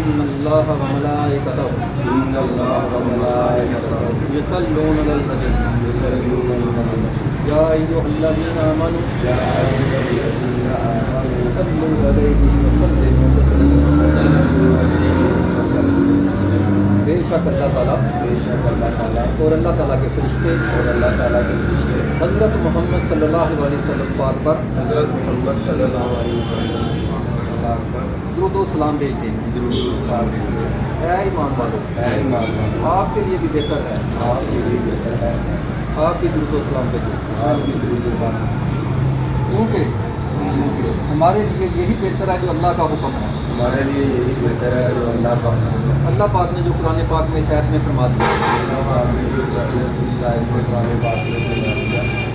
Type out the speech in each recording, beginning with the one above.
ان اللہ وملائکتہ یصلون علی النبی یا ایھا الذین آمنوا صلوا علیہ وسلموا تسلیما۔ بے شک اللہ تعالیٰ اور اللہ تعالیٰ کے فرشتے حضرت محمد صلی اللہ علیہ وسلم پاک پر درود و سلام بھیجتے ہیں۔ اے ایمان والو، آپ کے لیے بھی بہتر ہے آپ بھی درود و سلام بھیجیں، کیونکہ ہمارے لیے یہی بہتر ہے جو اللہ کا حکم ہے۔ اللہ پاک نے جو قرآن پاک میں شاید میں فرما دیا،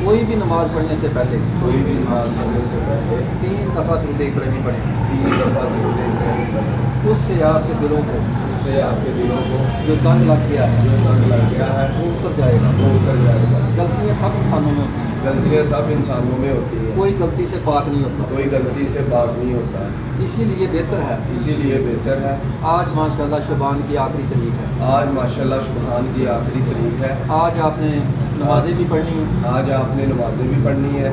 کوئی بھی نماز پڑھنے سے پہلے 3 دفعہ درود ابراہیمی پڑھیں، اس سے آپ کے دلوں کو جو زنگ لگ گیا ہے وہ اتر جائے گا۔ غلطیاں سب انسانوں میں ہوتی ہیں، کوئی غلطی سے پاک نہیں ہوتا، اسی لیے بہتر ہے آج ماشاءاللہ شعبان کی آخری تاریخ ہے، آج آپ نے نمازیں بھی پڑھنی ہیں،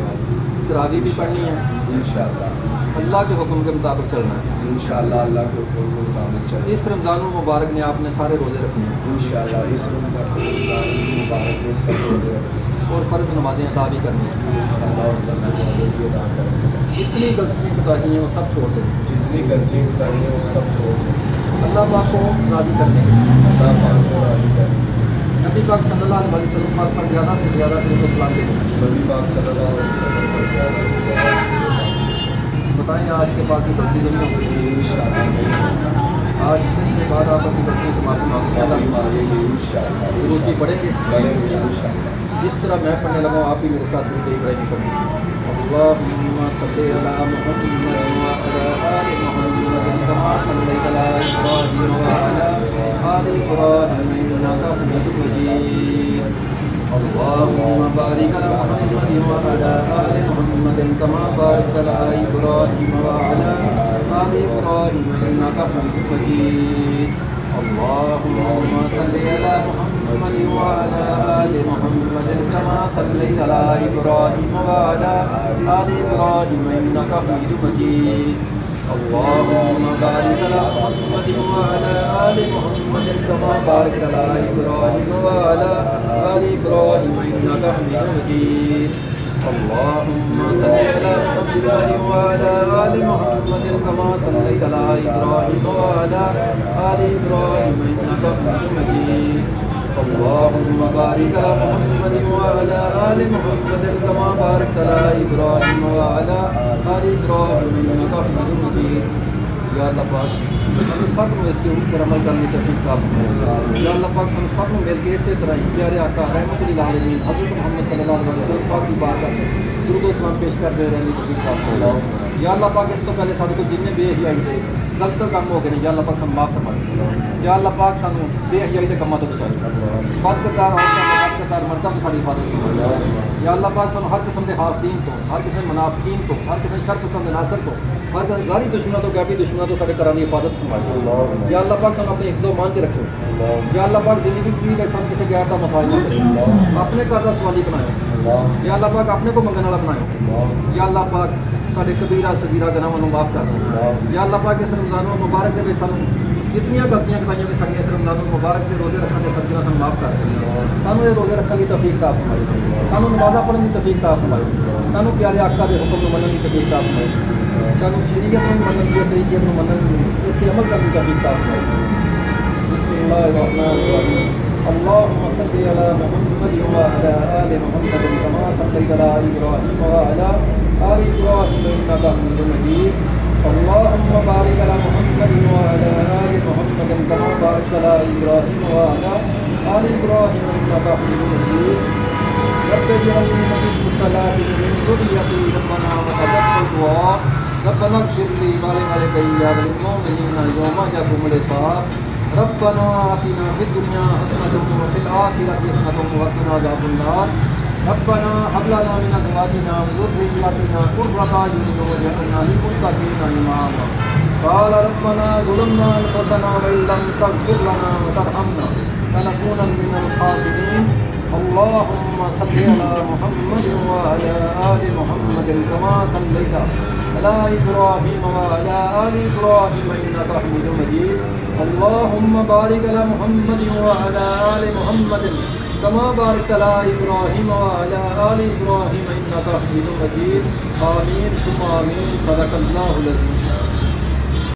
تراویح بھی پڑھنی ہے، انشاءاللہ اللہ کے حکم کے مطابق چلنا ہے، انشاءاللہ اللہ کے حکم کے مطابق چلنا ہے۔ اس رمضان المبارک میں آپ نے سارے روزے رکھنے ہیں، انشاءاللہ اس رمضان المبارک میں سب روزے رکھنے ہیں اور فرض نمازیں ادا بھی کرنی ہیں، جتنی غلطیاں کوتاہیاں ہیں وہ سب چھوڑ دیں، اللہ پاک کو راضی کرنے کے لیے نبی پاک صلی اللہ علیہ وسلم پاک پر زیادہ سے زیادہ درود و سلام بھیجیں۔ بتائیں آج کے بعد کی غلطی نہیں ہوگی، آج اس کے بعد آپ اپنی غلطیوں سے معافی مانگیں، درود بھی پڑھیں گے جس طرح میں پڑھنے لگا ہوں، آپ بھی میرے ساتھ درود ابراہیمی پڑھیں گے۔ اللہم صلی علی محمد وعلی آل محمد کما صلیت علی ابراہیم وعلی آل ابراہیم انک حمید مجید۔ اللہم بارک علی محمد وعلی آل محمد کما بارکت علی ابراہیم وعلی آل ابراہیم انک حمید مجید۔ اللہم صلی علی محمد وعلی آل محمد کما صلیت علی ابراہیم وعلی آل ابراہیم انک حمید مجید۔ اللہم بارک علی محمد وعلی آل محمد کما بارکت علی ابراہیم وعلی آل ابراہیم انک حمید مجید۔ اللہم صلی علی محمد وعلی آل محمد کما صلیت علی ابراہیم وعلی آل ابراہیم انک حمید مجید۔ اللہم بارک علی محمد وعلی آل محمد کما بارکت علی ابراہیم وعلی آل ابراہیم انک حمید مجید۔ یا اللہ پاک ہم سب کو اس کے اوپر عمل کرنے کی توفیق عطا فرمائے۔ یا اللہ پاک ہم سب کو مل کے اسی طرح ہی پیارے آقا رحمت للعالمین حضرت محمد صلی اللہ علیہ وسلم پاک کی بارگاہ میں درود و سلام پیش کرتے رہنے کی توفیق عطا فرمائے۔ یا اللہ پاک اس تو پہلے سارے کو جتنے بے حیائی دے غلط کام ہو گئے ہیں، یا اللہ پاک سانوں معاف فرمائے۔ یا اللہ پاک سانوں بے حیائی دے کاموں تو بچائے، بد کردار عورتوں کو بد کردار مردوں کو ساری حفاظت فرمائے۔ یا اللہ پاک سانوں ہر قسم کے حاسدین تو، ہر قسم کے منافقین تو، ہر قسم شر پسند عناصر تو، ہر قسم ظاہری دشمنوں تو غیبی دشمنوں تو سارے کرانی حفاظت فرمائے۔ یا اللہ پاک سانوں اپنے حفظ و امان سے رکھو۔ یا اللہ پاک زندگی کی سب کسی غیر کا محتاج نہ کرے، اپنے گھر کا سوالی بنائے۔ یا اللہ پاک اپنے کو منگنے والا بنائے۔ یا اللہ پاک سارے کبیرہ صغیرہ گناہوں کو معاف کر دو۔ یا اللہ پاک اس رمضان المبارک کے میں سانوں جتنی غلطیاں کتائیاں نے سکیں اس رمضان المبارک کے روزے رکھنے کے سبزیاں سانوں معاف کر دو۔ سانوں یہ روزے رکھنے کی توفیق عطا فرمائے، سانوں نمازاں پڑھنے کی توفیق عطا فرمائے، سانوں پیارے آقا کے حکم کو مننے کی توفیق عطا فرمائے، سانوں شریعت میں منن کی طریقے کو منن اس کے عمل کرنے کی توفیق عطا فرمائے۔ بسم اللہ الرحمن الرحیم۔ اللہم صلی علی محمد وعلی آل محمد کما صلیت علی ابراہیم وعلی آل ابراہیم انک حمید مجید۔ اللہم بارک علی محمد وعلی آل محمد کما بارکت علی ابراہیم وعلی آل ابراہیم انک حمید مجید۔ رب اجعلنی مقیم الصلاۃ ومن ذریتی ربنا وتقبل دعاء ربنا اغفر لی ولوالدی وللمؤمنین یوم یقوم الحساب۔ ربنا آتنا فی الدنیا حسنۃ وفی الآخرۃ حسنۃ وقنا عذاب النار۔ ربنا هب لنا من ازواجنا وذرياتنا قرة اعين واجعلنا للمتقين اماما۔ قال ربنا ظلمنا أنفسنا وإن لم تغفر لنا وترحمنا لنكونن من الخاسرين اللهم صل على محمد وعلى آل محمد كما صليت على إبراهيم وعلى آل إبراهيم إنك حميد مجيد اللهم بارك على محمد وعلى آل محمد كما باركت على إبراهيم وعلى آل إبراهيم إنك حميد مجيد آمين ثم آمين صدق الله العظيم.